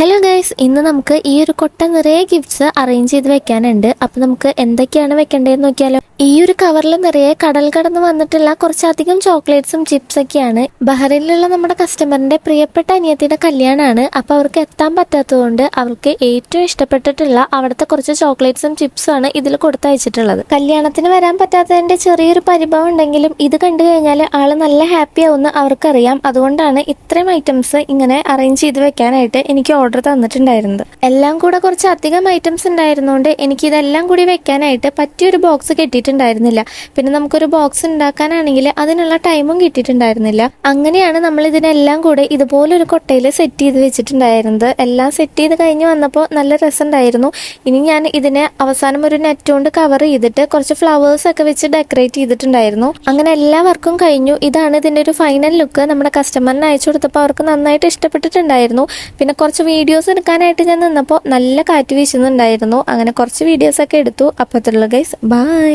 Hello guys, ഇന്ന് നമുക്ക് ഈ ഒരു കൊട്ട നിറയെ ഗിഫ്റ്റ്സ് അറേഞ്ച് ചെയ്ത് വെക്കാനുണ്ട്. അപ്പോൾ നമുക്ക് എന്തൊക്കെയാണ് വെക്കേണ്ടതെന്ന് നോക്കിയാലോ. ഈ ഒരു കവറിൽ നിറയെ കടൽ കടന്ന് വന്നിട്ടുള്ള കുറച്ചധികം ചോക്ലേറ്റ്സും ചിപ്സ് ഒക്കെയാണ്. ബഹ്റൈനിലുള്ള നമ്മുടെ കസ്റ്റമറിന്റെ പ്രിയപ്പെട്ട അനിയത്തിയുടെ കല്യാണമാണ്. അപ്പോൾ അവർക്ക് എത്താൻ പറ്റാത്തതുകൊണ്ട് അവർക്ക് ഏറ്റവും ഇഷ്ടപ്പെട്ടിട്ടുള്ള അവിടുത്തെ കുറച്ച് ചോക്ലേറ്റ്സും ചിപ്സും ആണ് ഇതിൽ കൊടുത്തയച്ചിട്ടുള്ളത്. കല്യാണത്തിന് വരാൻ പറ്റാത്തതിന്റെ ചെറിയൊരു പരിഭവം ഉണ്ടെങ്കിലും ഇത് കണ്ടു കഴിഞ്ഞാൽ ആള് നല്ല ഹാപ്പി ആവുമെന്ന് അവർക്കറിയാം. അതുകൊണ്ടാണ് ഇത്രയും ഐറ്റംസ് ഇങ്ങനെ അറേഞ്ച് ചെയ്ത് വെക്കാനായിട്ട് എനിക്ക് ഓർഡർ തന്നിട്ടുണ്ടായിരുന്നത്. എല്ലാം കൂടെ കുറച്ച് അധികം ഐറ്റംസ് ഉണ്ടായിരുന്നോണ്ട് എനിക്ക് ഇതെല്ലാം കൂടി വെക്കാനായിട്ട് പറ്റിയൊരു ബോക്സ് കിട്ടിയിട്ടുണ്ടായിരുന്നില്ല. പിന്നെ നമുക്കൊരു ബോക്സ് ഉണ്ടാക്കാനാണെങ്കിൽ അതിനുള്ള ടൈമും കിട്ടിയിട്ടുണ്ടായിരുന്നില്ല. അങ്ങനെയാണ് നമ്മൾ ഇതിനെല്ലാം കൂടെ ഇതുപോലൊരു കൊട്ടയിൽ സെറ്റ് ചെയ്ത് വെച്ചിട്ടുണ്ടായിരുന്നത്. എല്ലാം സെറ്റ് ചെയ്ത് കഴിഞ്ഞ് വന്നപ്പോൾ നല്ല രസമുണ്ടായിരുന്നു. ഇനി ഞാൻ ഇതിനെ അവസാനം ഒരു നെറ്റ് കൊണ്ട് കവർ ചെയ്തിട്ട് കുറച്ച് ഫ്ലവേഴ്സ് ഒക്കെ വെച്ച് ഡെക്കറേറ്റ് ചെയ്തിട്ടുണ്ടായിരുന്നു. അങ്ങനെ എല്ലാ വർക്കും കഴിഞ്ഞു. ഇതാണ് ഇതിന്റെ ഒരു ഫൈനൽ ലുക്ക്. നമ്മുടെ കസ്റ്റമറിന് അയച്ചു കൊടുത്തപ്പോൾ അവർക്ക് നന്നായിട്ട് ഇഷ്ടപ്പെട്ടിട്ടുണ്ടായിരുന്നു. പിന്നെ കുറച്ച് വീഡിയോസ് എടുക്കാനായിട്ട് ഞാൻ നിന്നപ്പോൾ നല്ല കാറ്റ് വീശുന്നുണ്ടായിരുന്നു. അങ്ങനെ കുറച്ച് വീഡിയോസൊക്കെ എടുത്തു. അപ്പോൾ ഗൈസ്, ബൈ.